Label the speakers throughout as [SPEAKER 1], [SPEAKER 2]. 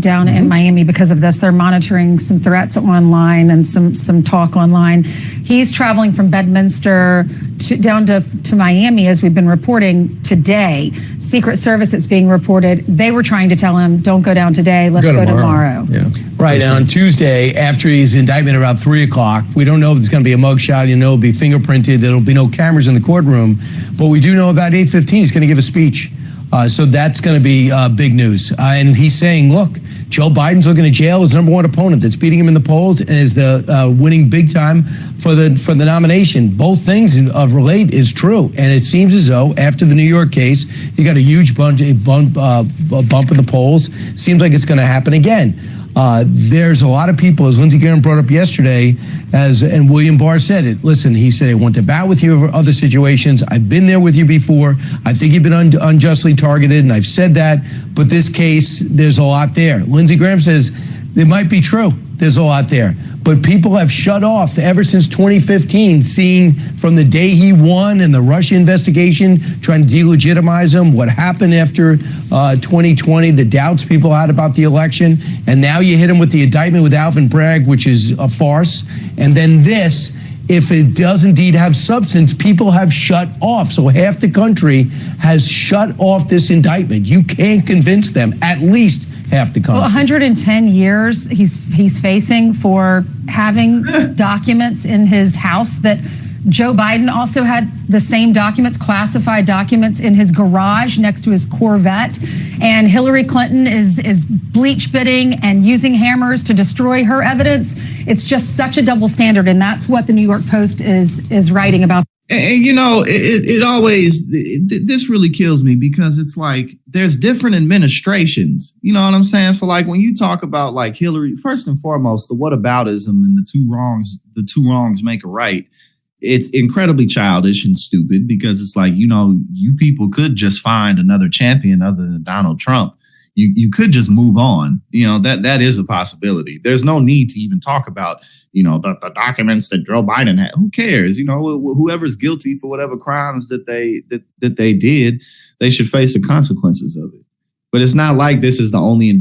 [SPEAKER 1] down in Miami because of this. They're monitoring some threats online and some talk online. He's traveling from Bedminster down to Miami, as we've been reporting today. Secret Service, it's being reported, they were trying to tell him, don't go down today, let's go tomorrow.
[SPEAKER 2] Yeah. Right, and on Tuesday, after his indictment around 3 o'clock, we don't know if there's going to be a mugshot, it'll be fingerprinted, there'll be no cameras in the courtroom, but we do know about 8:15 he's going to give a speech. So that's going to be big news. And he's saying, look, Joe Biden's looking at jail, his number one opponent that's beating him in the polls and is the winning big time for the nomination. Both things of relate is true. And it seems as though after the New York case, he got a huge bump in the polls. Seems like it's going to happen again. There's a lot of people, as Lindsey Graham brought up yesterday, and William Barr said it. Listen, he said, I want to bat with you over other situations. I've been there with you before. I think you've been unjustly targeted, and I've said that. But this case, there's a lot there. Lindsey Graham says it might be true. There's a lot there. But people have shut off ever since 2015, seeing from the day he won and the Russia investigation, trying to delegitimize him, what happened after 2020, the doubts people had about the election. And now you hit him with the indictment with Alvin Bragg, which is a farce. And then this, if it does indeed have substance, people have shut off. So half the country has shut off this indictment. You can't convince them, at least half the country.
[SPEAKER 1] Well, 110 years he's facing for having documents in his house that Joe Biden also had the same documents, classified documents, in his garage next to his Corvette. And Hillary Clinton is bleach bidding and using hammers to destroy her evidence. It's just such a double standard. And that's what the New York Post is writing about.
[SPEAKER 3] And it always, this really kills me because it's like there's different administrations. You know what I'm saying? So like when you talk about like Hillary, first and foremost, the whataboutism and the two wrongs make a right. It's incredibly childish and stupid because it's like, you people could just find another champion other than Donald Trump. You could just move on. That is a possibility. There's no need to even talk about, the documents that Joe Biden had. Who cares? Whoever's guilty for whatever crimes that they did, they should face the consequences of it. But it's not like this is the only,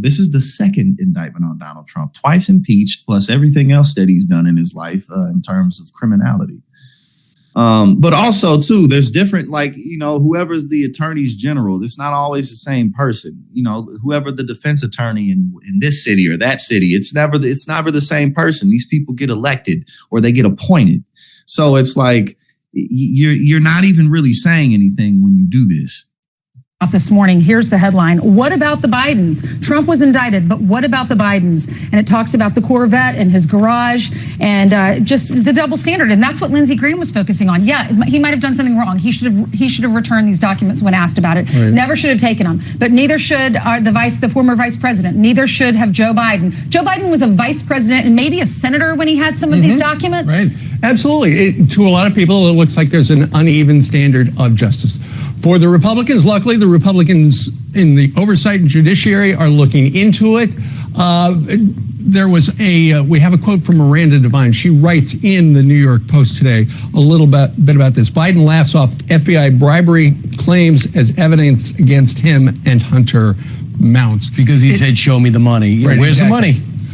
[SPEAKER 3] this is the second indictment on Donald Trump, twice impeached, plus everything else that he's done in his life in terms of criminality. But also, too, there's different, whoever's the attorneys general, it's not always the same person. Whoever the defense attorney in this city or that city, it's never the same person. These people get elected or they get appointed. So it's like you're not even really saying anything when you do this.
[SPEAKER 1] This morning, here's the headline. What about the Bidens? Trump was indicted, but what about the Bidens? And it talks about the Corvette and his garage and just the double standard. And that's what Lindsey Graham was focusing on. Yeah, he might have done something wrong. He should have returned these documents when asked about it. Right. Never should have taken them. But neither should the former vice president. Neither should have Joe Biden. Joe Biden was a vice president and maybe a senator when he had some of these documents.
[SPEAKER 4] Right. Absolutely. To a lot of people, it looks like there's an uneven standard of justice. For the Republicans, luckily, the Republicans in the oversight and judiciary are looking into it. We have a quote from Miranda Devine. She writes in the New York Post today a little bit about this. Biden laughs off FBI bribery claims as evidence against him and Hunter Mounts.
[SPEAKER 2] Because he said, show me the money. Right, where's exactly.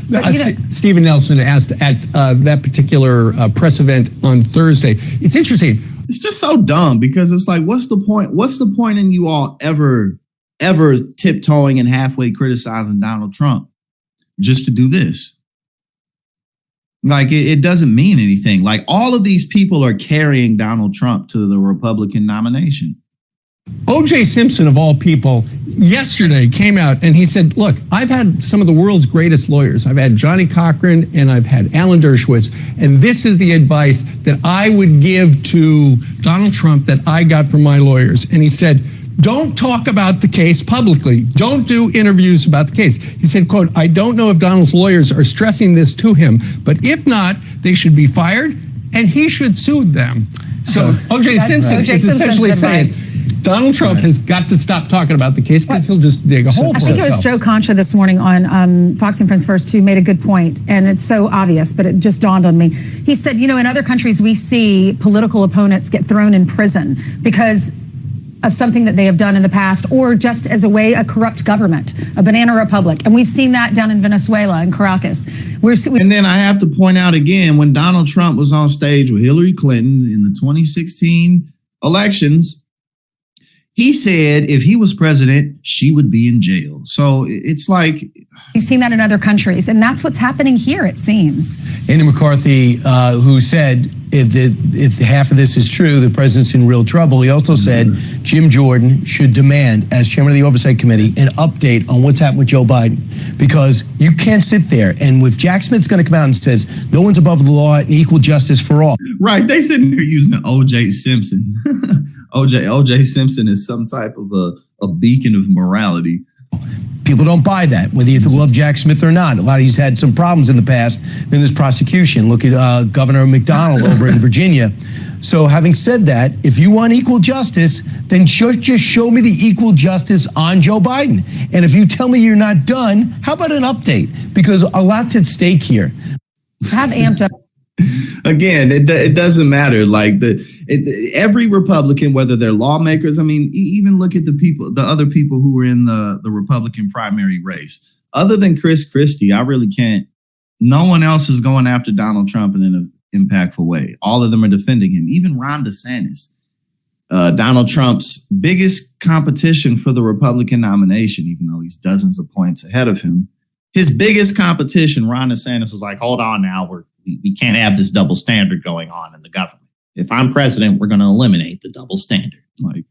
[SPEAKER 4] The money? Stephen Nelson asked at that particular press event on Thursday. It's interesting.
[SPEAKER 3] It's just so dumb because it's like, what's the point? What's the point in you all ever tiptoeing and halfway criticizing Donald Trump just to do this? Like, it doesn't mean anything. Like, all of these people are carrying Donald Trump to the Republican nomination.
[SPEAKER 4] O.J. Simpson, of all people, yesterday came out and he said, look, I've had some of the world's greatest lawyers. I've had Johnny Cochran and I've had Alan Dershowitz. And this is the advice that I would give to Donald Trump that I got from my lawyers. And he said, don't talk about the case publicly. Don't do interviews about the case. He said, quote, I don't know if Donald's lawyers are stressing this to him, but if not, they should be fired and he should sue them. So O.J. Simpson is essentially saying, Donald Trump has got to stop talking about the case because he'll just dig a hole for himself.
[SPEAKER 1] I think it was Joe Concha this morning on Fox and Friends First who made a good point, and it's so obvious, but it just dawned on me. He said, in other countries we see political opponents get thrown in prison because of something that they have done in the past, or just as a corrupt government, a banana republic. And we've seen that down in Venezuela and Caracas.
[SPEAKER 3] And then I have to point out again, when Donald Trump was on stage with Hillary Clinton in the 2016 elections, he said if he was president, she would be in jail. So it's like...
[SPEAKER 1] You've seen that in other countries, and that's what's happening here, it seems.
[SPEAKER 2] Andy McCarthy, who said if half of this is true, the president's in real trouble. He also said Jim Jordan should demand, as chairman of the Oversight Committee, an update on what's happened with Joe Biden. Because you can't sit there, and if Jack Smith's going to come out and says no one's above the law and equal justice for all.
[SPEAKER 3] Right, they sitting here using O.J. Simpson. O.J. Simpson is some type of a beacon of morality.
[SPEAKER 2] People don't buy that, whether you love Jack Smith or not. A lot of he's had some problems in the past in this prosecution. Look at Governor McDonnell over in Virginia. So having said that, if you want equal justice, then just show me the equal justice on Joe Biden. And if you tell me you're not done, how about an update? Because a lot's at stake here.
[SPEAKER 1] Have amped up.
[SPEAKER 3] Again, it doesn't matter. Like every Republican, whether they're lawmakers, I mean, even look at the other people who were in the Republican primary race. Other than Chris Christie, I really can't. No one else is going after Donald Trump in an impactful way. All of them are defending him. Even Ron DeSantis, Donald Trump's biggest competition for the Republican nomination, even though he's dozens of points ahead of him. His biggest competition, Ron DeSantis, was like, hold on now, we can't have this double standard going on in the government. If I'm president, we're going to eliminate the double standard. Like,